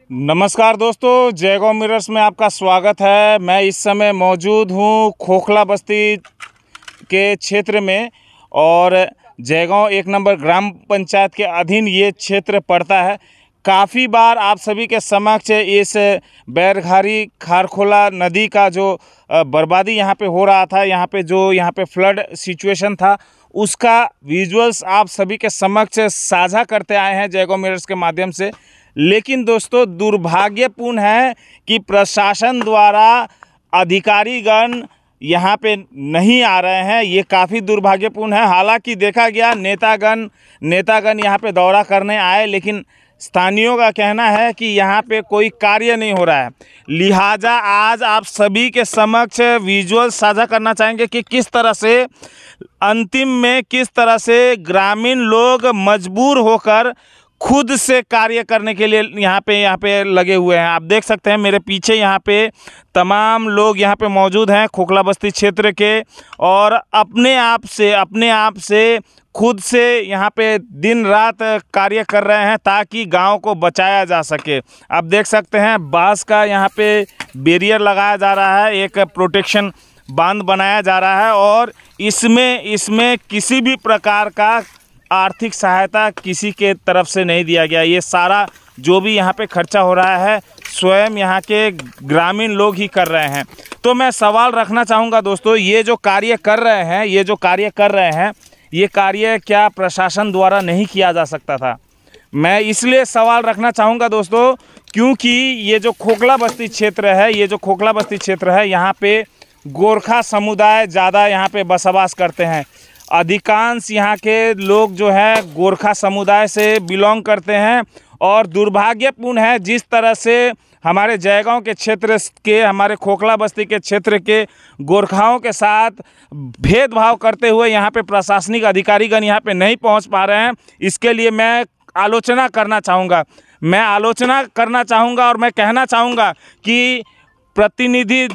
नमस्कार दोस्तों, जयगांव मिरर्स में आपका स्वागत है। मैं इस समय मौजूद हूं खोखला बस्ती के क्षेत्र में और जयगांव 1 नंबर ग्राम पंचायत के अधीन ये क्षेत्र पड़ता है। काफ़ी बार आप सभी के समक्ष इस बैरघारी खारखोला नदी का जो बर्बादी यहाँ पे हो रहा था, यहाँ पे फ्लड सिचुएशन था, उसका विजुअल्स आप सभी के समक्ष साझा करते आए हैं जयगांव मिरर्स के माध्यम से। लेकिन दोस्तों, दुर्भाग्यपूर्ण है कि प्रशासन द्वारा अधिकारीगण यहाँ पे नहीं आ रहे हैं। ये काफ़ी दुर्भाग्यपूर्ण है। हालांकि देखा गया नेतागण यहाँ पे दौरा करने आए, लेकिन स्थानीयों का कहना है कि यहाँ पे कोई कार्य नहीं हो रहा है। लिहाजा आज आप सभी के समक्ष विजुअल साझा करना चाहेंगे कि किस तरह से अंतिम में ग्रामीण लोग मजबूर होकर खुद से कार्य करने के लिए यहाँ पे लगे हुए हैं। आप देख सकते हैं मेरे पीछे यहाँ पे तमाम लोग यहाँ पे मौजूद हैं खोखला बस्ती क्षेत्र के, और अपने आप से खुद से यहाँ पे दिन रात कार्य कर रहे हैं ताकि गांव को बचाया जा सके। आप देख सकते हैं बांस का यहाँ पे बैरियर लगाया जा रहा है, एक प्रोटेक्शन बांध बनाया जा रहा है, और इसमें किसी भी प्रकार का आर्थिक सहायता किसी के तरफ से नहीं दिया गया। ये सारा जो भी यहाँ पे खर्चा हो रहा है स्वयं यहाँ के ग्रामीण लोग ही कर रहे हैं। तो मैं सवाल रखना चाहूँगा दोस्तों, ये जो कार्य कर रहे हैं ये कार्य क्या प्रशासन द्वारा नहीं किया जा सकता था? मैं इसलिए सवाल रखना चाहूँगा दोस्तों क्योंकि ये जो खोखला बस्ती क्षेत्र है यहाँ पे गोरखा समुदाय ज़्यादा यहाँ पे बसवास करते हैं। अधिकांश यहाँ के लोग जो है गोरखा समुदाय से बिलोंग करते हैं, और दुर्भाग्यपूर्ण है जिस तरह से हमारे जयगांव के क्षेत्र के, हमारे खोखला बस्ती के क्षेत्र के गोरखाओं के साथ भेदभाव करते हुए यहाँ पे प्रशासनिक अधिकारीगण यहाँ पे नहीं पहुँच पा रहे हैं। इसके लिए मैं आलोचना करना चाहूँगा और मैं कहना चाहूँगा कि प्रतिनिधि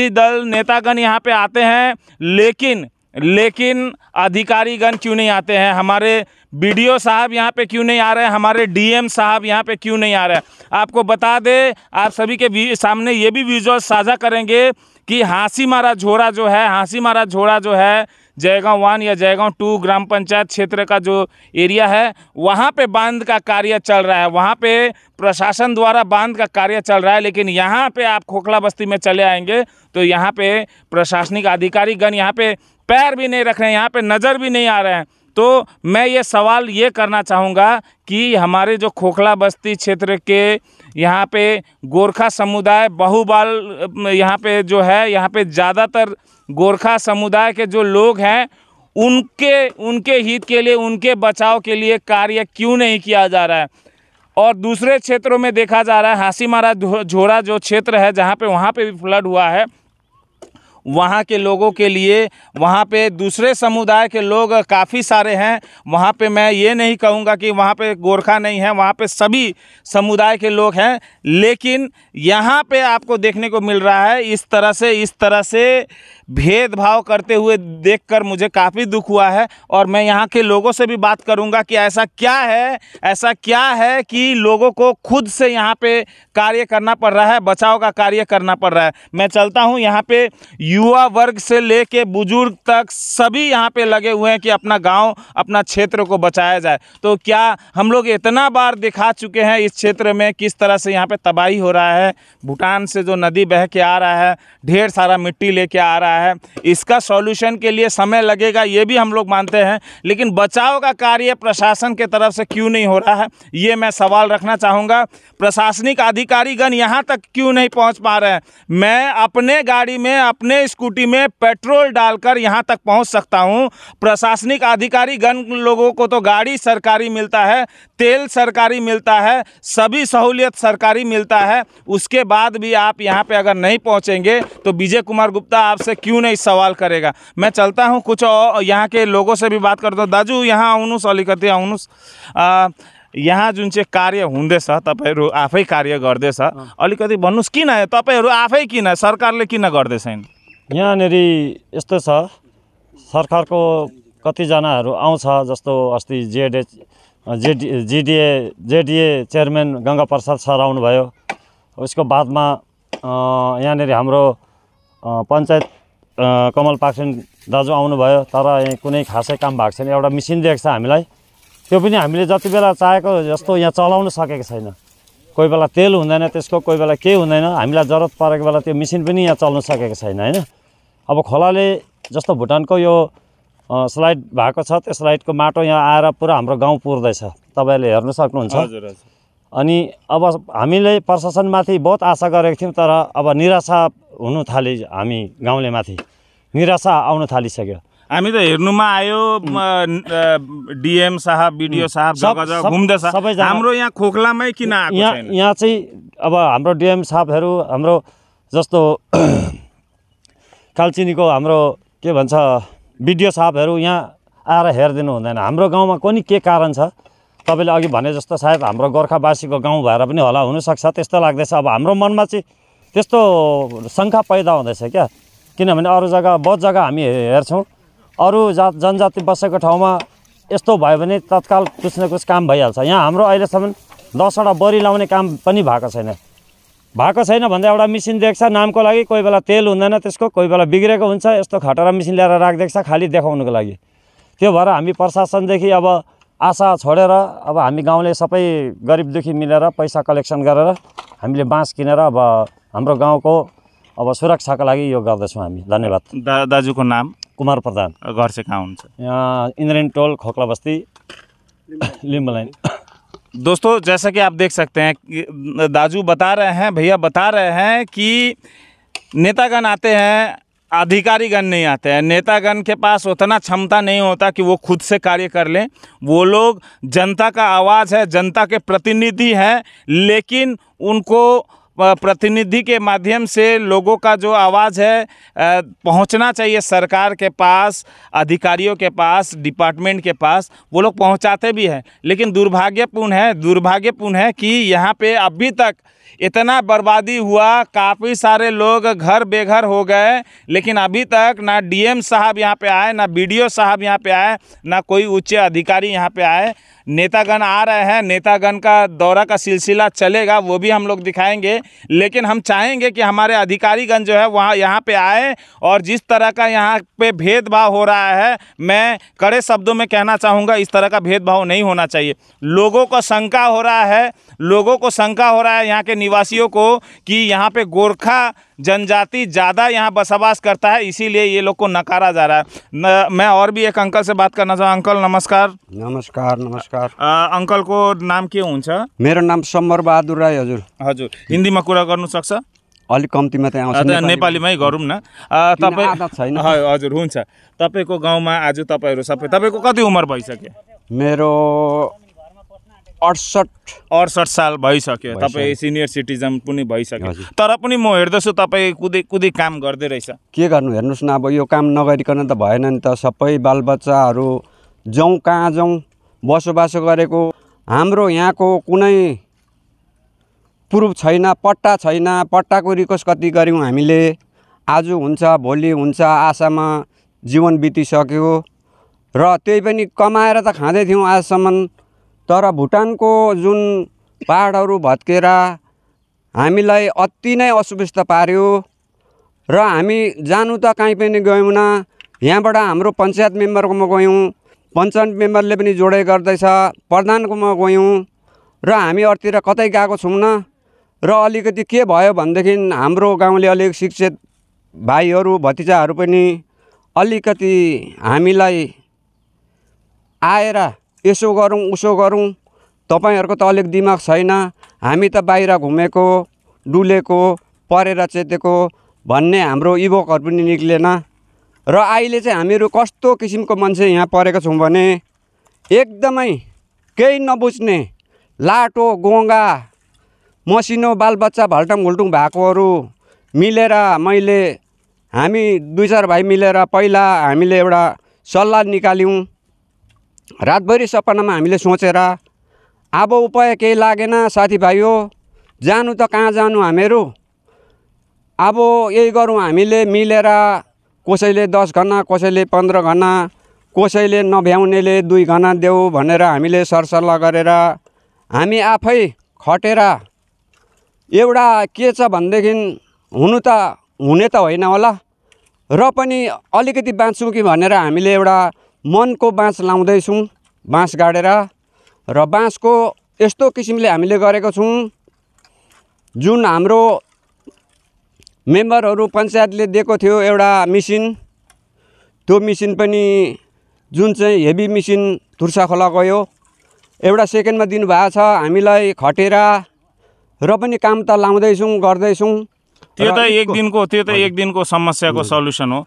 दल नेतागण यहाँ पे आते हैं, लेकिन अधिकारीगण क्यों नहीं आते हैं? हमारे बीडीओ साहब यहाँ पे क्यों नहीं आ रहे हैं? हमारे डीएम साहब यहाँ पे क्यों नहीं आ रहे हैं? आपको बता दें, आप सभी के सामने ये भी विजुअल साझा करेंगे कि हाँसी मारा झोड़ा जो है जयगांव 1 या जयगांव 2 ग्राम पंचायत क्षेत्र का जो एरिया है, वहाँ पे बांध का कार्य चल रहा है। वहाँ पे प्रशासन द्वारा बांध का कार्य चल रहा है, लेकिन यहाँ पे आप खोखला बस्ती में चले आएंगे तो यहाँ पे प्रशासनिक अधिकारीगण यहाँ पे पैर भी नहीं रख रहे हैं, यहाँ पे नज़र भी नहीं आ रहे हैं। तो मैं ये सवाल ये करना चाहूँगा कि हमारे जो खोखला बस्ती क्षेत्र के यहाँ पे गोरखा समुदाय बहुबाल यहाँ पे ज़्यादातर गोरखा समुदाय के जो लोग हैं उनके हित के लिए, उनके बचाव के लिए कार्य क्यों नहीं किया जा रहा है? और दूसरे क्षेत्रों में देखा जा रहा है, हाँसी मारा झोड़ा जो क्षेत्र है जहाँ पे वहाँ पे भी फ्लड हुआ है, वहाँ के लोगों के लिए वहाँ पे दूसरे समुदाय के लोग काफ़ी सारे हैं। वहाँ पे मैं ये नहीं कहूँगा कि वहाँ पे गोरखा नहीं है, वहाँ पे सभी समुदाय के लोग हैं, लेकिन यहाँ पे आपको देखने को मिल रहा है इस तरह से भेदभाव करते हुए देखकर मुझे काफ़ी दुख हुआ है। और मैं यहाँ के लोगों से भी बात करूँगा कि ऐसा क्या है कि लोगों को खुद से यहाँ पे कार्य करना पड़ रहा है, बचाव का कार्य करना पड़ रहा है। मैं चलता हूँ, यहाँ पे युवा वर्ग से लेके बुजुर्ग तक सभी यहाँ पे लगे हुए हैं कि अपना गांव, अपना क्षेत्र को बचाया जाए। तो क्या हम लोग इतना बार दिखा चुके हैं इस क्षेत्र में किस तरह से यहाँ पे तबाही हो रहा है? भूटान से जो नदी बह के आ रहा है, ढेर सारा मिट्टी लेके आ रहा है, इसका सॉल्यूशन के लिए समय लगेगा, ये भी हम लोग मानते हैं, लेकिन बचाव का कार्य प्रशासन के तरफ से क्यों नहीं हो रहा है, ये मैं सवाल रखना चाहूँगा। प्रशासनिक अधिकारीगण यहाँ तक क्यों नहीं पहुँच पा रहे हैं? मैं अपने गाड़ी में, अपने स्कूटी में पेट्रोल डालकर यहाँ तक पहुँच सकता हूँ। प्रशासनिक अधिकारीगण लोगों को तो गाड़ी सरकारी मिलता है, तेल सरकारी मिलता है, सभी सहूलियत सरकारी मिलता है, उसके बाद भी आप यहाँ पे अगर नहीं पहुँचेंगे तो विजय कुमार गुप्ता आपसे क्यों नहीं सवाल करेगा? मैं चलता हूँ, कुछ और यहाँ के लोगों से भी बात करता हूँ। दाजु, यहाँ आउनुहोस्, अलिकति आउनुहोस्। यहाँ जुन चाहिँ कार्य हुँदैछ, तपाईहरु आफै कार्य गर्दैछ, अलिकति भन्नुस् किन तपाईहरु आफै किन, सरकारले किन गर्दैछन्? यहाँनेरि यस्तो छ, सरकारको कतिजनाहरू आउँछ, जस्तो अस्ति जेडएच जेडिए चेयरम्यान गङ्गा प्रसाद सर आउनुभयो। उसको बादमा यहाँनिर हाम्रो पञ्चायत कमल पाक्सेन दाजु आउनुभयो। तर यहाँ कुनै खासै काम भएको छैन। एउटा मिसिन दिएको छ हामीलाई, त्यो पनि हामीले जति बेला चाहेको जस्तो यहाँ चलाउन सकेको छैन। कोही बेला तेल हुँदैन त्यसको, कोही बेला के हुँदैन। हामीलाई जरुरत परेको बेला त्यो मिसिन पनि यहाँ चल्न सकेको छैन होइन। अब खोलाले जस्तो भुटानको यो स्लाइड भएको छ, त्यो स्लाइडको माटो यहाँ आएर पुरा हाम्रो गाउँ पुर्दैछ, तपाईँहरूले हेर्न सक्नुहुन्छ। अनि अब हामीले प्रशासनमाथि बहुत आशा गरेको थियौँ, तर अब निराशा हुनु थाले। हामी गाउँले माथि निराशा आउन थालिसक्यो। हामी त हेर्नुमा आयो डिएम साहब, बिडिओ साहब जग्गा जग्गा घुम्दैछ। हाम्रो यहाँ खोखलामै किन आएको छैन? यहाँ चाहिँ अब हाम्रो डिएम साहबहरू, हाम्रो जस्तो कालचिनीको हाम्रो के भन्छ बिडिओ साहबहरू यहाँ आएर हेरिदिनु हुँदैन। हाम्रो गाउँमा कुनै के कारण छ तपाईँले अघि भने जस्तो सायद हाम्रो गोर्खावासीको गाउँ भएर पनि होला, हुनसक्छ त्यस्तो लाग्दैछ। अब हाम्रो मनमा चाहिँ त्यस्तो शङ्का पैदा हुँदैछ क्या। किनभने अरू जग्गा बहुत जग्गा हामी हेर्छौँ, अरू जनजाति बसेको ठाउँमा यस्तो भयो भने तत्काल कुछ न कुछ काम भइहाल्छ। यहाँ हाम्रो अहिलेसम्म 10वटा बोरी लाउने काम पनि भएको छैन भन्दा एउटा मिसिन दिएको छ नामको लागि। कोही बेला तेल हुँदैन त्यसको, कोही बेला बिग्रेको हुन्छ। यस्तो खटरा मिसिन ल्याएर राखिदिएको छ खालि देखाउनुको लागि। त्यो भएर हामी प्रशासनदेखि अब आशा छोडेर अब हामी गाउँले सबै गरिब दुखी मिलेर पैसा कलेक्सन गरेर हामीले बाँस किनेर अब हाम्रो गाउँको अब सुरक्षाको लागि यो गर्दैछौँ हामी। धन्यवाद। दाजुको नाम? कुमार प्रधान। घर चाहिँ कहाँ हुन्छ? यहाँ इन्द्रेन टोल, खोखला बस्ती, लिम्बू लाइन। दोस्तों, जैसा कि आप देख सकते हैं, दाजू बता रहे हैं, भैया बता रहे हैं कि नेतागण आते हैं, अधिकारीगण नहीं आते हैं। नेतागण के पास उतना क्षमता नहीं होता कि वो खुद से कार्य कर लें। वो लोग जनता का आवाज़ है, जनता के प्रतिनिधि हैं, लेकिन उनको प्रतिनिधि के माध्यम से लोगों का जो आवाज़ है पहुंचना चाहिए सरकार के पास, अधिकारियों के पास, डिपार्टमेंट के पास। वो लोग पहुंचाते भी हैं, लेकिन दुर्भाग्यपूर्ण है कि यहाँ पे अभी तक इतना बर्बादी हुआ, काफ़ी सारे लोग घर बेघर हो गए, लेकिन अभी तक ना डीएम साहब यहाँ पे आए, ना बीडीओ साहब यहाँ पे आए, ना कोई उच्च अधिकारी यहाँ पे आए। नेतागण आ रहे हैं, नेतागण का दौरा का सिलसिला चलेगा, वो भी हम लोग दिखाएंगे। लेकिन हम चाहेंगे कि हमारे अधिकारीगण जो है वहाँ यहाँ पे आए, और जिस तरह का यहाँ पे भेदभाव हो रहा है, मैं कड़े शब्दों में कहना चाहूँगा, इस तरह का भेदभाव नहीं होना चाहिए। लोगों को शंका हो रहा है यहाँ के निवासियों को कि यहाँ पे गोरखा जनजाति ज़्यादा यहाँ बसवास करता है, इसीलिए ये लोग को नकारा जा रहा है। मैं और भी एक अंकल से बात करना चाहूँ। अंकल नमस्कार। नमस्कार। अंकल को नाम के हुन्छ? मेरो नाम समर बहादुर राई। हजुर हिन्दीमा कुरा गर्नु सक्छ? अलिक कम्ती मात्रै आउँछ, नेपालीमै गरौँ न। छैन? हजुर हुन्छ। तपाईँको गाउँमा आज तपाईँहरू सबै, तपाईँको कति उमेर भइसक्यो? मेरो 68 साल भइसक्यो। तपाईँ सिनियर सिटिजन पनि भइसक्यो, तर पनि म हेर्दैछु तपाईँ कुदी काम गर्दै रहेछ। के गर्नु, हेर्नुहोस् न, अब यो काम नगरिकन त भएन नि त। सबै बालबच्चाहरू जाउँ कहाँ जाउँ, बसोबासो गरेको हाम्रो यहाँको कुनै प्रुफ छैन, पट्टा छैन। पट्टाको रिक्वेस्ट कति गऱ्यौँ हामीले, आज हुन्छ भोलि हुन्छ आशामा जीवन बितिसक्यो, र त्यही पनि कमाएर त खाँदै थियौँ आजसम्म। तर भुटानको जुन पहाडहरू भत्केर हामीलाई अति नै असुविस्ता पार्यो, र हामी जानु त कहीँ पनि गयौँ। यहाँबाट हाम्रो पञ्चायत मेम्बरकोमा गयौँ, पञ्चायत मेम्बरले पनि जोडे गर्दैछ, प्रधानकोमा गयौँ, र हामी अरूतिर कतै गएको छौँ। र अलिकति के भयो भनेदेखि हाम्रो गाउँले अलिक शिक्षित भाइहरू भतिजाहरू पनि अलिकति हामीलाई आएर यसो गरौँ उसो गरौँ, तपाईँहरूको त अलिक दिमाग छैन, हामी त बाहिर घुमेको डुलेको परेर चेतेको भन्ने हाम्रो युवकहरू पनि निक्लेन। र अहिले चाहिँ हामीहरू कस्तो किसिमको मान्छे यहाँ परेको छौँ भने एकदमै केही नबुझ्ने, लाटो गोङ्गा मसिनो बालबच्चा भल्टङ भुल्टुङ भएकोहरू मिलेर हामी 2-4 भाइ मिलेर पहिला हामीले एउटा सल्लाह निकाल्यौँ। रातभरि सपनामा हामीले सोचेर अब उपाय केही लागेन साथीभाइ हो, जानु त कहाँ जानु हामीहरू, अब यही गरौँ हामीले मिलेर, कसैले 10 घन्टा कसैले 15 घन्टा कसैले नभ्याउनेले 2 घना देऊ भनेर हामीले सरसल्लाह गरेर हामी आफै खटेर एउटा के छ भनेदेखि हुने त होइन होला र पनि अलिकति बाँच्छौँ कि भनेर हामीले एउटा मनको बाँस लाउँदैछौँ, बाँस गाडेर। र बाँसको यस्तो किसिमले हामीले गरेको छौँ, जुन हाम्रो मेम्बरहरू पञ्चायतले दिएको थियो एउटा मिसिन, त्यो मिसिन पनि जुन चाहिँ हेभी मिसिन तुर्सा खोला गयो, एउटा सेकेन्डमा दिनुभएको छ हामीलाई खटेर। र पनि काम त लाउँदैछौँ, गर्दैछौँ। त्यो त एक दिनको समस्याको सल्युसन हो।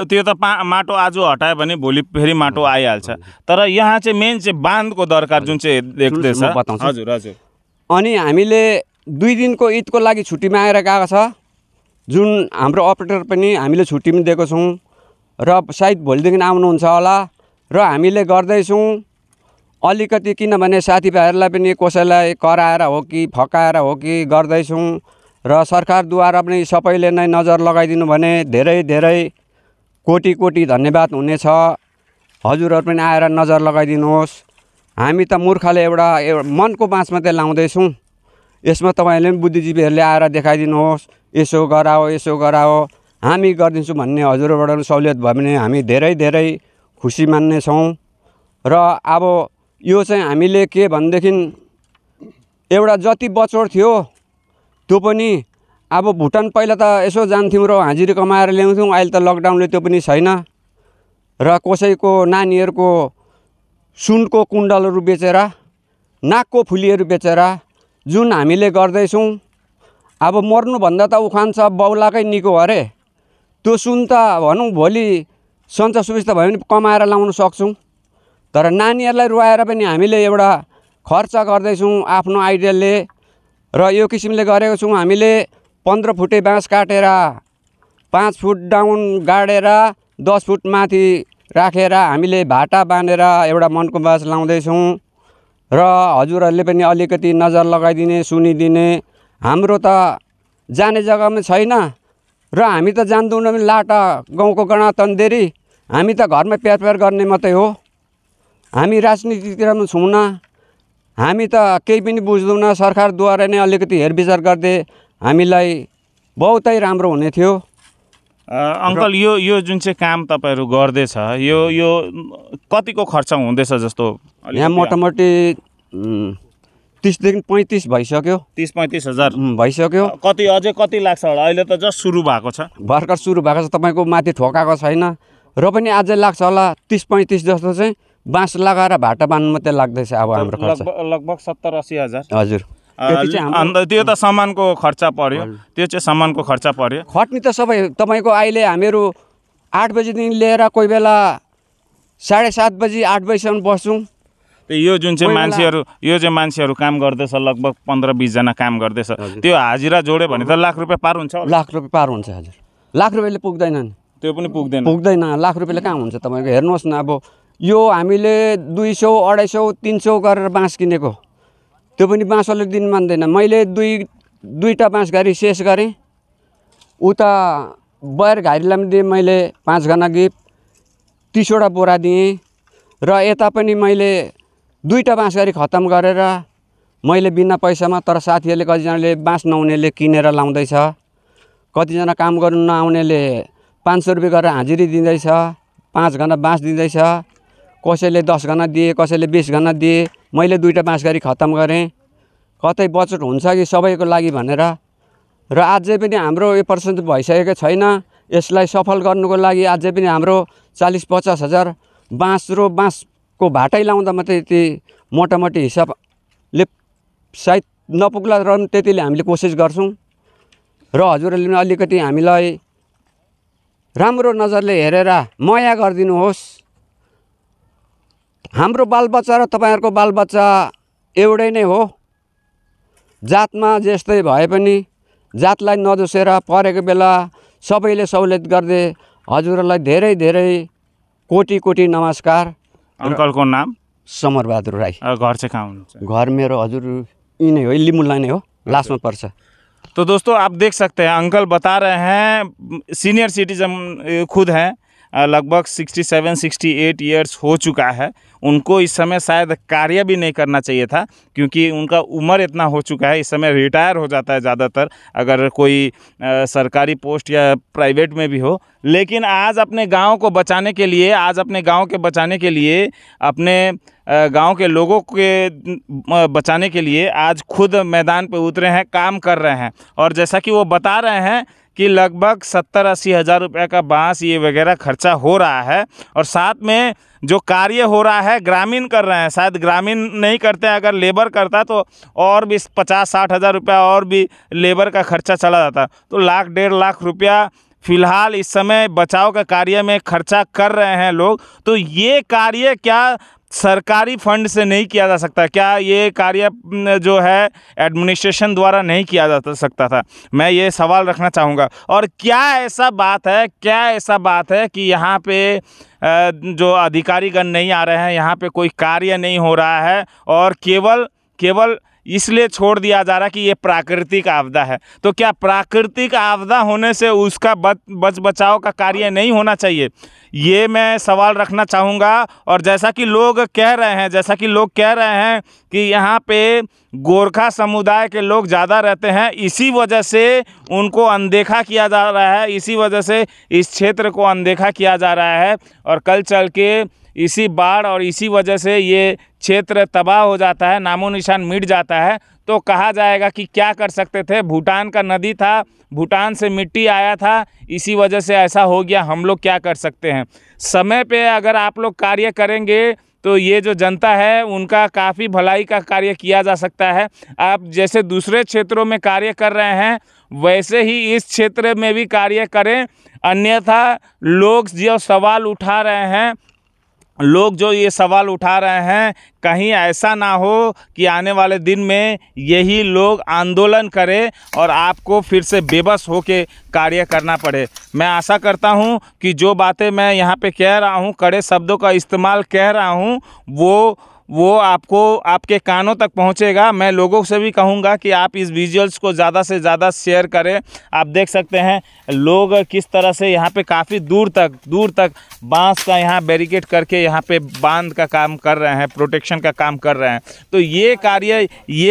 त्यो त माटो आज हटायो भने भोलि फेरि माटो आइहाल्छ। तर यहाँ चाहिँ मेन चाहिँ बाँधको दरकार जुन चाहिँ देख्दैछ। हजुर हजुर। अनि हामीले 2 दिनको ईदको लागि छुट्टी मागेर गएको छ, जुन हाम्रो अपरेटर पनि हामीले छुट्टी पनि दिएको छौँ र सायद भोलिदेखि आउनुहुन्छ होला। र हामीले गर्दैछौँ अलिकति, किनभने साथीभाइहरूलाई पनि कसैलाई कराएर हो कि फकाएर हो कि गर्दैछौँ। र सरकारद्वारा पनि सबैले नै नजर लगाइदिनु भने धेरै धेरै कोटी कोटी धन्यवाद हुनेछ। हजुरहरू पनि आएर नजर लगाइदिनुहोस्। हामी त मूर्खले एउटा मनको बाँस मात्रै लाउँदैछौँ। यसमा तपाईँहरूले पनि बुद्धिजीवीहरूले आएर देखाइदिनुहोस्, यसो गराओ यसो गराओ, हामी गरिदिन्छौँ भन्ने हजुरबाट पनि सहुलियत भयो भने हामी धेरै धेरै खुसी मान्नेछौँ। र अब यो चाहिँ हामीले के भनेदेखि एउटा जति बचोड थियो त्यो पनि अब भुटान पहिला त यसो जान्थ्यौँ र हाजिरी कमाएर ल्याउँथ्यौँ, अहिले त लकडाउनले त्यो पनि छैन। र कसैको नानीहरूको सुनको कुण्डलहरू बेचेर, नाकको फुलीहरू बेचेर जुन हामीले गर्दैछौँ, अब मर्नुभन्दा त उखान छ बाउलाकै निको अरे। त्यो सुन त भनौँ भोलि सञ्च सुविस्ता भयो भने कमाएर लाउन सक्छौँ। तर नानीहरूलाई रुवाएर पनि हामीले एउटा खर्च गर्दैछौँ आफ्नो आइडियाले। र यो किसिमले गरेको छौँ हामीले 15 फुटे बाँस काटेर 5 फुट डाउन गाडेर 10 फुट माथि राखेर हामीले भाटा बाँधेर एउटा मनको बाँस लाउँदैछौँ। र हजुरहरूले पनि अलिकति नजर लगाइदिने, सुनिदिने। हाम्रो त जाने जग्गामा छैन र हामी त जान्दैनौँ पनि, लाटा गाउँको गणातन्देरी, हामी त घरमा प्यार गर्ने मात्रै हो। हामी राजनीतितिर पनि छौँ न, हामी त केही पनि बुझ्दैनौँ। सरकारद्वारा नै अलिकति हेरविचार गर्दै हामीलाई बहुतै राम्रो हुने थियो। अङ्कल यो जुन चाहिँ काम तपाईँहरू गर्दैछ, यो कतिको खर्च हुँदैछ जस्तो? यहाँ मोटामोटी 30 देखि 35 भइसक्यो। 30-35 हजार भइसक्यो। अझै कति लाग्छ होला? अहिले त जस्ट सुरु भएको छ, भर्खर सुरु भएको छ, तपाईँको माथि ठोकाएको छैन। र पनि अझै लाग्छ होला 30-35 जस्तो चाहिँ बाँस लगाएर भाटा बाँध्नु मात्रै लाग्दैछ अब हाम्रो खर्च। लगभग 70-80 हजार। हजुर। अन्त त्यो त सामानको खर्च पर्यो, त्यो चाहिँ सामानको खर्च पर्यो। खट्नी त सबै तपाईँको अहिले हामीहरू 8 बजीदेखि लिएर कोही बेला 7:30 बजी 8 बजीसम्म बस्छौँ। यो जुन चाहिँ मान्छेहरू काम गर्दैछ, लगभग 15-20 जना काम गर्दैछ, त्यो हाजिरा जोड्यो भने त लाख रुपियाँ पार हुन्छ? लाख रुपियाँ पार हुन्छ हजुर। लाख रुपियाँले पुग्दैन नि, त्यो पनि पुग्दैन। लाख रुपियाँले कहाँ हुन्छ तपाईँको? हेर्नुहोस् न, अब यो हामीले 200, 250, 300 गरेर बाँस किनेको, त्यो पनि बाँसले दिन मान्दैन। मैले दुईवटा बाँस घारी शेष गरेँ, उता बयर घारीलाई पनि दिएँ मैले 5 घना गिफ्ट, 30वटा बोरा दिएँ। र यता पनि मैले 2टा बाँस घारी खत्तम गरेर मैले बिना पैसामा, तर साथीहरूले कतिजनाले बाँस नहुनेले किनेर लाउँदैछ, कतिजना काम गर्नु नआउनेले 500 रुपियाँ गरेर हाजिरी दिँदैछ, 5 घना बाँस दिँदैछ, कसैले 10 घना दिए, कसैले 20 घना दिए। मैले 2टा बाँस घारी खत्तम गरेँ, कतै बचत हुन्छ कि सबैको लागि भनेर। र अझै पनि हाम्रो यो पर्सेन्ट भइसकेको छैन। यसलाई सफल गर्नुको लागि अझै पनि हाम्रो 40-50 हजार बाँस र बाँसको भाटै लाउँदा मात्रै त्यति मोटामोटी हिसाबले सायद नपुग्ला, र त्यतिले हामीले कोसिस गर्छौँ। र हजुरहरूले पनि अलिकति हामीलाई राम्रो नजरले हेरेर माया गरिदिनुहोस्। हाम्रो बालबच्चा र तपाईँहरूको बालबच्चा एउटै नै हो। जातमा जस्तै भए पनि जातलाई नदोसेर परेको बेला सबैले सहुलियत गर्दै हजुरहरूलाई धेरै धेरै कोटी कोटी नमस्कार। अंकल को नाम? समरबहादुर राई। घर से कहाँ हुनुहुन्छ? घर मेरो हजुर यही नै हो, लिमुला नै हो, लास्टमा पर्छ। तो दोस्तों आप देख सकते हैं अंकल बता रहे हैं, सीनियर सिटीजन खुद हैं, लगभग 67-68 ईयर्स हो चुका है, उनको इस समय शायद कार्य भी नहीं करना चाहिए था, क्योंकि उनका उम्र इतना हो चुका है। इस समय रिटायर हो जाता है ज़्यादातर, अगर कोई सरकारी पोस्ट या प्राइवेट में भी हो। लेकिन आज अपने गांव को बचाने के लिए, अपने गांव के लोगों के बचाने के लिए आज खुद मैदान पे उतरे हैं, काम कर रहे हैं। और जैसा कि वो बता रहे हैं कि लगभग 70-80 हज़ार रुपये का बांस ये वगैरह खर्चा हो रहा है, और साथ में जो कार्य हो रहा है ग्रामीण कर रहे हैं। शायद ग्रामीण नहीं करते, अगर लेबर करता तो और भी 50-60 हज़ार रुपया और भी लेबर का खर्चा चला जाता। तो 1-1.5 लाख रुपया फ़िलहाल इस समय बचाव का कार्य में खर्चा कर रहे हैं लोग। तो ये कार्य क्या सरकारी फंड से नहीं किया जा सकता? क्या ये कार्य जो है एडमिनिस्ट्रेशन द्वारा नहीं किया जा सकता था? मैं ये सवाल रखना चाहूँगा। और क्या ऐसा बात है कि यहाँ पे जो अधिकारीगण नहीं आ रहे हैं, यहाँ पे कोई कार्य नहीं हो रहा है, और केवल इसलिए छोड़ दिया जा रहा है कि ये प्राकृतिक आपदा है? तो क्या प्राकृतिक आपदा होने से उसका बचाव का कार्य नहीं होना चाहिए? ये मैं सवाल रखना चाहूँगा। और जैसा कि लोग कह रहे हैं कि यहाँ पे गोरखा समुदाय के लोग ज़्यादा रहते हैं, इसी वजह से उनको अनदेखा किया जा रहा है, इसी वजह से इस क्षेत्र को अनदेखा किया जा रहा है, और कल चल के इसी बाढ़ और इसी वजह से ये क्षेत्र तबाह हो जाता है, नामो निशान मिट जाता है। तो कहा जाएगा कि क्या कर सकते थे, भूटान का नदी था, भूटान से मिट्टी आया था, इसी वजह से ऐसा हो गया, हम लोग क्या कर सकते हैं? समय पे अगर आप लोग कार्य करेंगे तो ये जो जनता है उनका काफ़ी भलाई का कार्य किया जा सकता है। आप जैसे दूसरे क्षेत्रों में कार्य कर रहे हैं, वैसे ही इस क्षेत्र में भी कार्य करें। अन्यथा लोग जो सवाल उठा रहे हैं, कहीं ऐसा ना हो कि आने वाले दिन में यही लोग आंदोलन करें और आपको फिर से बेबस होके कार्य करना पड़े। मैं आशा करता हूं कि जो बातें मैं यहाँ पे कह रहा हूं, कड़े शब्दों का इस्तेमाल कह रहा हूं, वो आपको आपके कानों तक पहुंचेगा। मैं लोगों से भी कहूंगा कि आप इस विजुअल्स को ज़्यादा से ज़्यादा शेयर करें। आप देख सकते हैं लोग किस तरह से यहाँ पे काफ़ी दूर तक बांस का यहाँ बैरिकेड करके यहाँ पे बांध का काम कर रहे हैं, प्रोटेक्शन का काम कर रहे हैं। तो ये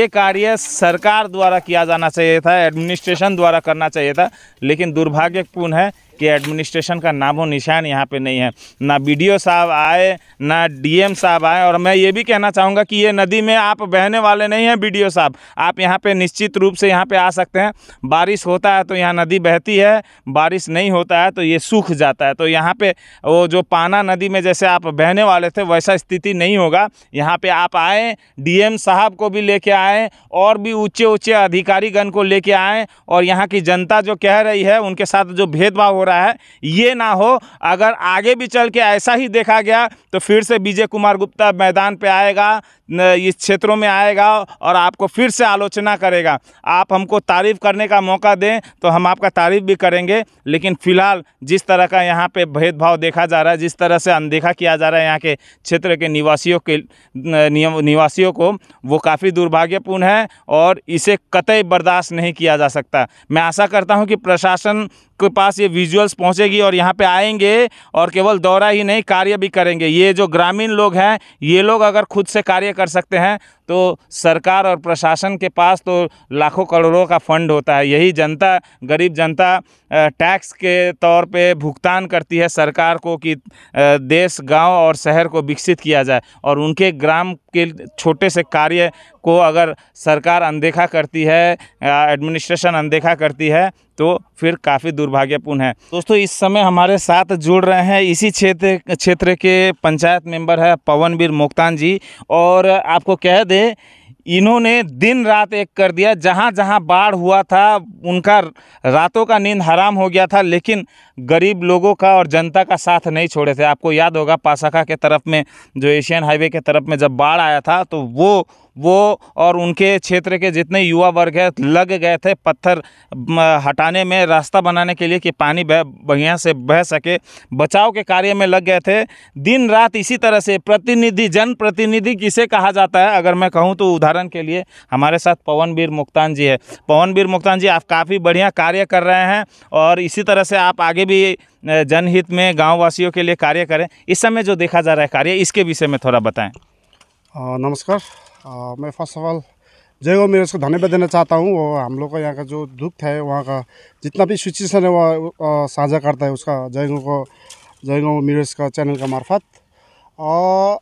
कार्य सरकार द्वारा किया जाना चाहिए था, एडमिनिस्ट्रेशन द्वारा करना चाहिए था। लेकिन दुर्भाग्यपूर्ण है कि एडमिनिस्ट्रेशन का नामो निशान यहाँ पे नहीं है। ना बीडीओ साहब आए, ना डीएम साहब आए। और मैं ये भी कहना चाहूँगा कि ये नदी में आप बहने वाले नहीं हैं बीडीओ साहब, आप यहाँ पे निश्चित रूप से यहाँ पे आ सकते हैं। बारिश होता है तो यहाँ नदी बहती है, बारिश नहीं होता है तो ये सूख जाता है। तो यहाँ पे वो जो पाना नदी में जैसे आप बहने वाले थे, वैसा स्थिति नहीं होगा। यहाँ पे आप आए, डीएम साहब को भी लेके आए, और भी ऊँचे अधिकारीगण को लेके आए, और यहाँ की जनता जो कह रही है उनके साथ जो भेदभाव हो रहा है ये ना हो। अगर आगे भी चल के ऐसा ही देखा गया तो फिर से विजय कुमार गुप्ता मैदान पे आएगा, इस क्षेत्रों में आएगा और आपको फिर से आलोचना करेगा। आप हमको तारीफ़ करने का मौका दें तो हम आपका तारीफ़ भी करेंगे, लेकिन फ़िलहाल जिस तरह का यहाँ पे भेदभाव देखा जा रहा है, जिस तरह से अनदेखा किया जा रहा है यहाँ के क्षेत्र के निवासियों को, वो काफ़ी दुर्भाग्यपूर्ण है और इसे कतई बर्दाश्त नहीं किया जा सकता। मैं आशा करता हूँ कि प्रशासन के पास ये विजुअल्स पहुँचेगी और यहाँ पे आएंगे और केवल दौरा ही नहीं, कार्य भी करेंगे। ये जो ग्रामीण लोग हैं, ये लोग अगर खुद से कार्य कर सकते हैं तो सरकार और प्रशासन के पास तो लाखों करोड़ों का फंड होता है। यही जनता, गरीब जनता टैक्स के तौर पे भुगतान करती है सरकार को कि देश, गांव और शहर को विकसित किया जाए, और उनके ग्राम के छोटे से कार्य को अगर सरकार अनदेखा करती है, एडमिनिस्ट्रेशन अनदेखा करती है, तो फिर काफ़ी दुर्भाग्यपूर्ण है। दोस्तों, इस समय हमारे साथ जुड़ रहे हैं इसी क्षेत्र के पंचायत मेंबर है पवनवीर मोक्तान जी, और आपको कह दे इन्होंने दिन रात एक कर दिया। जहाँ जहाँ बाढ़ हुआ था उनका रातों का नींद हराम हो गया था, लेकिन गरीब लोगों का और जनता का साथ नहीं छोड़े थे। आपको याद होगा पासाका के तरफ में, जो एशियन हाईवे के तरफ में जब बाढ़ आया था, तो वो और उनके क्षेत्र के जितने युवा वर्ग है लग गए थे पत्थर हटाने में, रास्ता बनाने के लिए कि पानी बढ़िया से बह सके, बचाव के कार्य में लग गए थे दिन रात। इसी तरह से जनप्रतिनिधि किसे कहा जाता है? अगर मैं कहूँ तो उदाहरण उदाहरण के लिए हमारे साथ पवनवीर मुक्तान जी है। पवनवीर मुक्तान जी, आप काफ़ी बढ़िया कार्य कर रहे हैं और इसी तरह से आप आगे भी जनहित में गाँव वासियों के लिए कार्य करें। इस समय जो देखा जा रहा है कार्य, इसके विषय में थोड़ा बताएं। नमस्कार। मैं फर्स्ट ऑफ ऑल जय गौ मीरज को धन्यवाद देना चाहता हूँ। वो हम लोग का यहाँ का जो दुख है, वहाँ का जितना भी सिचुएशन है वो साझा करता है उसका जय गौ मीरज का चैनल का मार्फत। और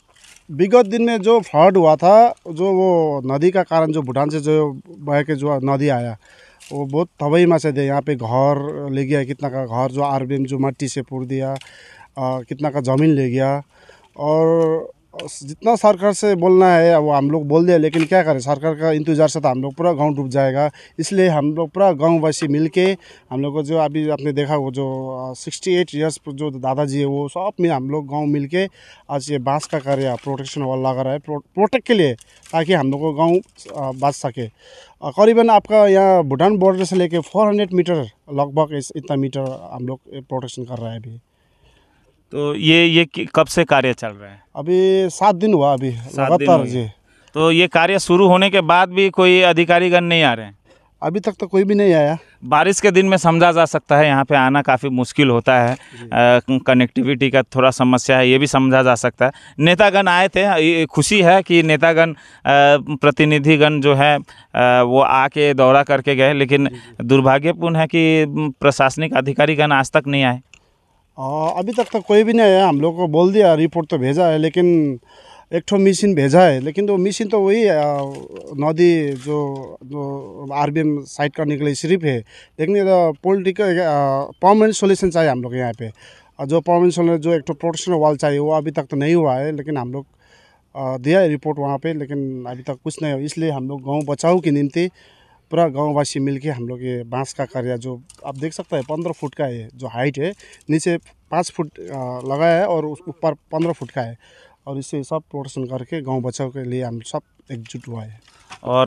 विगत दिन में जो फ्लड हुआ था, जो वो नदी का कारण जो भूटान से जो बह के जो नदी आया, वो बहुत तबाही मचा दिया। यहाँ पे घर ले गया, कितना का घर जो आरबीएम जो मट्टी से पूर दिया, कितना का ज़मीन ले गया। और जितना सरकार से बोलना है वो हम लोग बोल दिया, लेकिन क्या करें, सरकार का इंतज़ार से तो हम लोग पूरा गांव डूब जाएगा। इसलिए हम लोग पूरा गांववासी मिलके हम लोग को जो अभी आपने देखा वो जो 68 इयर्स जो दादाजी है, वो सब में हम लोग गांव मिलके आज ये बांस का कार्य प्रोटेक्शन वाल लगा रहा है प्रोटेक्ट के लिए, ताकि हम लोग को गाँव बच सके। करीबन आपका यहाँ भूटान बॉर्डर से लेके 400 मीटर लगभग इतना मीटर हम लोग प्रोटेक्शन कर रहा है अभी। तो ये कब से कार्य चल रहा है? अभी 7 दिन हुआ अभी लगातार जी। तो ये कार्य शुरू होने के बाद भी कोई अधिकारीगण नहीं आ रहे हैं? अभी तक तो कोई भी नहीं आया। बारिश के दिन में समझा जा सकता है यहाँ पे आना काफ़ी मुश्किल होता है, कनेक्टिविटी का थोड़ा समस्या है, ये भी समझा जा सकता है। नेतागण आए थे, ये खुशी है कि नेतागण प्रतिनिधिगण जो है वो आके दौरा करके गए, लेकिन दुर्भाग्यपूर्ण है कि प्रशासनिक अधिकारीगण आज तक नहीं आए। अभी तक तो कोई भी नहीं आया। हम लोग को बोल दिया, रिपोर्ट तो भेजा है, लेकिन एक ठो मशीन भेजा है, लेकिन तो मशीन तो वही नदी जो आरबीएम साइड करने के लिए सिर्फ है, लेकिन ये पॉलिटिकल परमानेंट सोल्यूशन चाहिए हम लोग यहाँ पे। जो परमानेंट सोल्यूशन जो एक ठो प्रोटेक्शन वाल चाहिए, वो अभी तक तो नहीं हुआ है, लेकिन हम लोग दिया है रिपोर्ट वहाँ पे, लेकिन अभी तक कुछ नहीं हुआ। इसलिए हम लोग गाँव बचाओ की निम्ति पूरा गाँववासी मिलके हम लोग ये बांस का कार्य, जो आप देख सकते हैं 15 फुट का है, जो हाइट है, नीचे 5 फुट लगाया है और ऊपर 15 फुट का है, और इससे सब प्रोटेक्शन करके गांव बचाव के लिए हम सब एकजुट हुआ है। और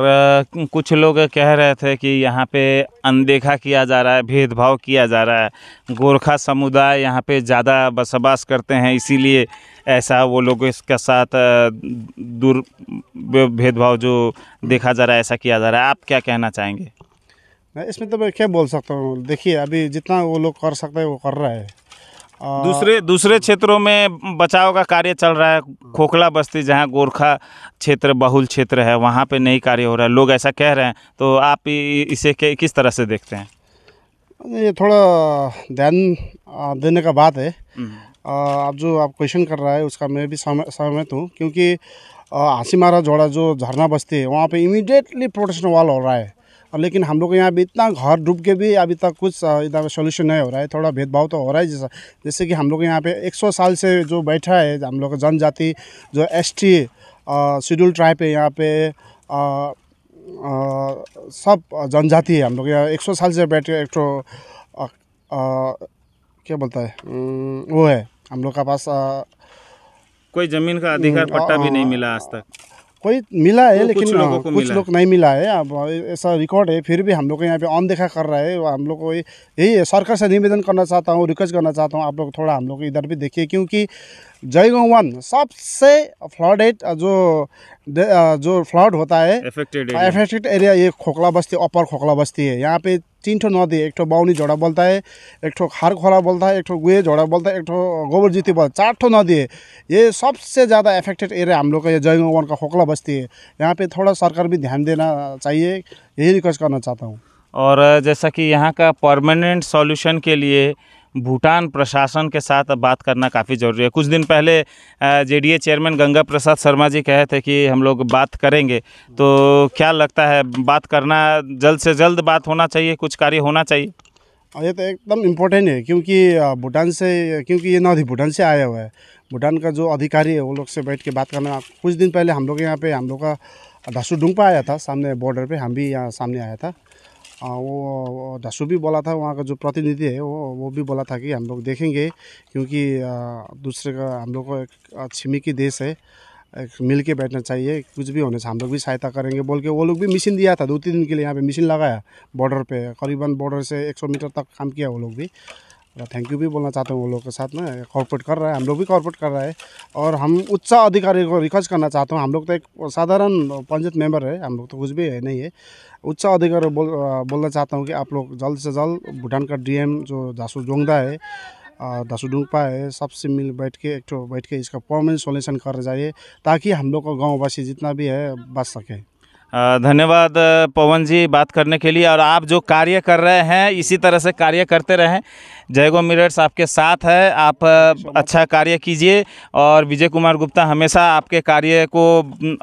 कुछ लोग कह रहे थे कि यहाँ पे अनदेखा किया जा रहा है, भेदभाव किया जा रहा है, गोरखा समुदाय यहाँ पे ज़्यादा बसवास करते हैं, इसीलिए ऐसा वो लोग इसके साथ भेदभाव जो देखा जा रहा है, ऐसा किया जा रहा है। आप क्या कहना चाहेंगे? मैं इसमें तो मैं क्या बोल सकता हूँ, देखिए अभी जितना वो लोग कर सकते हैं वो कर रहा है। दूसरे क्षेत्रों में बचाव का कार्य चल रहा है। खोखला बस्ती जहाँ गोरखा क्षेत्र बहुल क्षेत्र है, वहाँ पे नहीं कार्य हो रहा है, लोग ऐसा कह रहे हैं, तो आप इसे किस तरह से देखते हैं? ये थोड़ा ध्यान देने का बात है। आप जो आप क्वेश्चन कर रहा है उसका मैं भी सहमत हूँ, क्योंकि हासीमारा जोड़ा जो झरना बस्ती है, वहाँ पे इमीडिएटली प्रोटेक्शन वाल हो रहा है, और लेकिन हम लोग यहाँ भी इतना घर डूब के भी अभी तक कुछ इधर सोल्यूशन नहीं हो रहा है। थोड़ा भेदभाव तो हो रहा है, जैसे कि हम लोग यहाँ पे 100 साल से जो बैठा है हम लोग जनजाति जो ST शेड्यूल ट्राइब है, यहाँ पे सब जनजाति है। हम लोग यहाँ 100 साल से बैठे, एक तो क्या बोलता है वो है हम लोग का पास कोई ज़मीन का अधिकार पट्टा भी नहीं मिला आज तक। कोई मिला है, लेकिन कुछ लोग नहीं मिला है। अब ऐसा रिकॉर्ड है, फिर भी हम लोग यहाँ पे अनदेखा कर रहा है। हम लोग को यही है, सरकार से निवेदन करना चाहता हूँ, रिक्वेस्ट करना चाहता हूँ, आप लोग थोड़ा हम लोग इधर भी देखिए, क्योंकि जय गाँव 1 सबसे फ्लडेड जो फ्लड होता है एफेक्टेड एरिया ये खोखला बस्ती, अपर खोखला बस्ती है। यहाँ पे 3 ठो नदी, एक ठो बाउनी जोड़ा बोलता है, एक ठो खार खोला बोलता है, एक ठो गुए जोड़ा बोलता है, एक ठो गोबर जीती बोलता है, 4 ठो नदी है। ये सबसे ज़्यादा अफेक्टेड एरिया हम लोग का ये जय गाँव 1 का खोखला बस्ती है। यहाँ पे थोड़ा सरकार भी ध्यान देना चाहिए, यही रिक्वेस्ट करना चाहता हूँ। और जैसा कि यहाँ का परमानेंट सॉल्यूशन के लिए भूटान प्रशासन के साथ बात करना काफ़ी ज़रूरी है। कुछ दिन पहले JDA चेयरमैन गंगा प्रसाद शर्मा जी कहे थे कि हम लोग बात करेंगे, तो क्या लगता है बात करना जल्द से जल्द बात होना चाहिए, कुछ कार्य होना चाहिए? ये तो एकदम इम्पोर्टेंट है, क्योंकि भूटान से, क्योंकि ये नदी भूटान से आया हुआ है। भूटान का जो अधिकारी है वो लोग से बैठ के बात करना। कुछ दिन पहले हम लोग यहाँ पे हम लोग का धासु डुंगपा आया था, सामने बॉर्डर पे, हम भी यहाँ सामने आया था। वो धासु भी बोला था, वहाँ का जो प्रतिनिधि है वो भी बोला था कि हम लोग देखेंगे, क्योंकि दूसरे का हम लोग को एक छिमेकी देश है, एक मिल के बैठना चाहिए, कुछ भी होने से हम लोग भी सहायता करेंगे बोल के वो लोग भी मिशन दिया था। 2-3 दिन के लिए यहाँ पे मिशन लगाया बॉर्डर पे, करीबन बॉर्डर से 100 मीटर तक काम किया वो लोग भी। र थैंक यू भी बोलना चाहता हूँ वो लोग के साथ में। कॉर्पोरेट कर रहा है, हम लोग भी कॉर्पोरेट कर रहा है। और हम उच्च अधिकारी को रिक्वेस्ट करना चाहता हूँ, हम लोग तो एक साधारण पंचायत मेंबर है, हम लोग तो कुछ भी है नहीं है। उच्च अधिकारी बोलना चाहता हूँ कि आप लोग जल्द से जल्द भूटान का डीएम जो दासु जोंगदा है, दासु डुंगपा है, सबसे बैठ के इसका परमानेंट सॉल्यूशन कर जाइए, ताकि हम लोग का गाँववासी जितना भी है बच सके। धन्यवाद पवन जी बात करने के लिए। और आप जो कार्य कर रहे हैं इसी तरह से कार्य करते रहें। जयगो मिरर्स आपके साथ है, आप अच्छा कार्य कीजिए और विजय कुमार गुप्ता हमेशा आपके कार्य को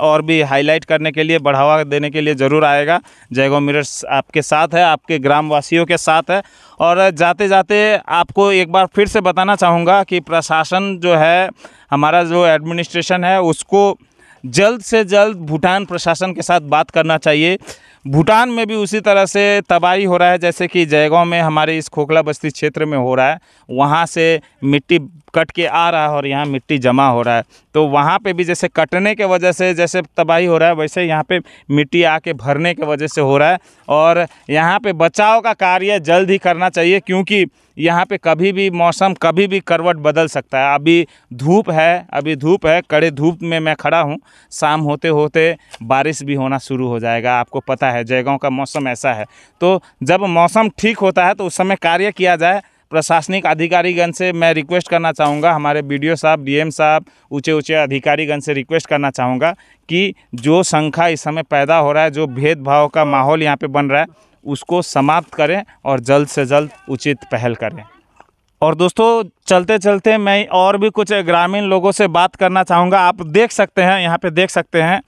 और भी हाईलाइट करने के लिए, बढ़ावा देने के लिए ज़रूर आएगा। जयगो मिरर्स आपके साथ है, आपके ग्रामवासियों के साथ है। और जाते जाते आपको एक बार फिर से बताना चाहूँगा कि प्रशासन जो है, हमारा जो एडमिनिस्ट्रेशन है, उसको जल्द से जल्द भूटान प्रशासन के साथ बात करना चाहिए। भूटान में भी उसी तरह से तबाही हो रहा है जैसे कि जयगांव में हमारे इस खोखला बस्ती क्षेत्र में हो रहा है। वहाँ से मिट्टी कट के आ रहा है और यहाँ मिट्टी जमा हो रहा है, तो वहाँ पे भी जैसे कटने के वजह से जैसे तबाही हो रहा है, वैसे यहाँ पे मिट्टी आके भरने के वजह से हो रहा है। और यहाँ पे बचाव का कार्य जल्द ही करना चाहिए, क्योंकि यहाँ पे कभी भी मौसम कभी भी करवट बदल सकता है। अभी धूप है, कड़े धूप में मैं खड़ा हूँ, शाम होते होते बारिश भी होना शुरू हो जाएगा। आपको पता है जयगांव का मौसम ऐसा है। तो जब मौसम ठीक होता है तो उस समय कार्य किया जाए। प्रशासनिक अधिकारीगण से मैं रिक्वेस्ट करना चाहूँगा, हमारे बीडीओ साहब, डीएम साहब, ऊंचे अधिकारीगण से रिक्वेस्ट करना चाहूँगा कि जो शंका इस समय पैदा हो रहा है, जो भेदभाव का माहौल यहाँ पे बन रहा है, उसको समाप्त करें और जल्द से जल्द उचित पहल करें। और दोस्तों चलते चलते मैं और भी कुछ ग्रामीण लोगों से बात करना चाहूँगा। आप देख सकते हैं, यहाँ पे देख सकते हैं,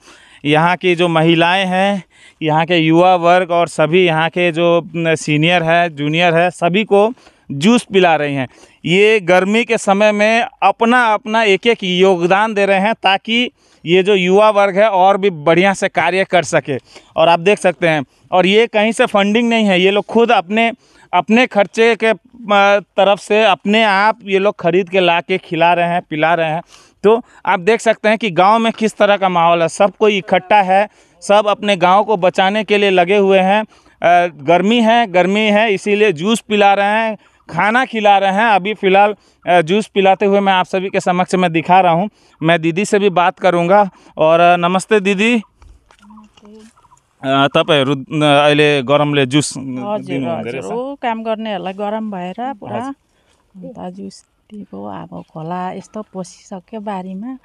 यहाँ की जो महिलाएं हैं, यहाँ के युवा वर्ग और सभी यहाँ के जो सीनियर है, जूनियर है, सभी को जूस पिला रही हैं। ये गर्मी के समय में अपना अपना एक एक योगदान दे रहे हैं, ताकि ये जो युवा वर्ग है और भी बढ़िया से कार्य कर सके। और आप देख सकते हैं, और ये कहीं से फंडिंग नहीं है, ये लोग खुद अपने खर्चे के तरफ से अपने आप ये लोग खरीद के ला के खिला रहे हैं, पिला रहे हैं। तो आप देख सकते हैं कि गांव में किस तरह का माहौल है, सब कोई इकट्ठा है, सब अपने गांव को बचाने के लिए लगे हुए हैं। गर्मी है इसीलिए जूस पिला रहे हैं, खाना खिला रहे हैं। अभी फ़िलहाल जूस पिलाते हुए मैं आप सभी के समक्ष में दिखा रहा हूं। मैं दीदी से भी बात करूंगा। और नमस्ते दिदी, तपाईहरु अहिले गरमले जुस हजुर काम गर्नेहरूलाई गरम भएर पुरा अन्त जुस दिएको। अब खोला यस्तो पसिसक्यो बारीमा।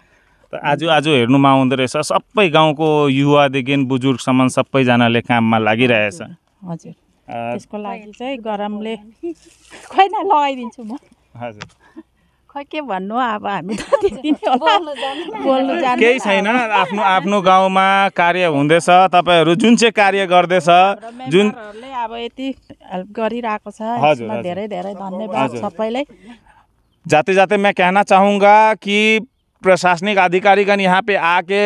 आज हेर्नुमा आउँदो रहेछ, सबै गाउँको युवादेखि बुजुर्गसम्म सबैजनाले काममा लागिरहेछ। हजुर त्यसको लागि चाहिँ गरमले खै न लगाइदिन्छु म। हजुर खै के भन्नु, अब हामी त त्यति नै होला, बोल्नु जान्दैन। केही छैन, आफ्नो गाउँमा कार्य हुँदैछ, तपाईहरु जुन चाहिँ कार्य गर्दैछ, जुन अब यति हेल्प गरिरहेको छ, यसमा धेरै धेरै धन्यवाद सबैलाई। जाते जाते मैं कहना चाहूँगा कि प्रशासनिक अधिकारीगण यहाँ पे आके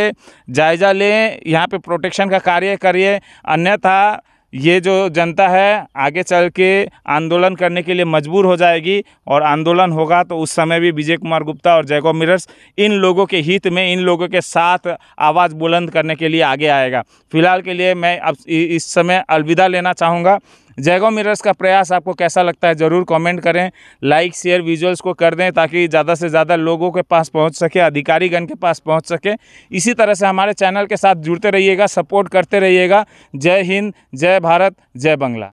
जायज़ा लें, यहाँ पे प्रोटेक्शन का कार्य करिए, अन्यथा ये जो जनता है आगे चल के आंदोलन करने के लिए मजबूर हो जाएगी। और आंदोलन होगा तो उस समय भी विजय कुमार गुप्ता और जयगो मिरर्स इन लोगों के हित में, इन लोगों के साथ आवाज़ बुलंद करने के लिए आगे आएगा। फिलहाल के लिए मैं अब इस समय अलविदा लेना चाहूँगा। जयगो मिरर्स का प्रयास आपको कैसा लगता है ज़रूर कमेंट करें, लाइक शेयर विजुअल्स को कर दें, ताकि ज़्यादा से ज़्यादा लोगों के पास पहुंच सके, अधिकारीगण के पास पहुंच सके। इसी तरह से हमारे चैनल के साथ जुड़ते रहिएगा, सपोर्ट करते रहिएगा। जय हिंद, जय भारत, जय बंगला।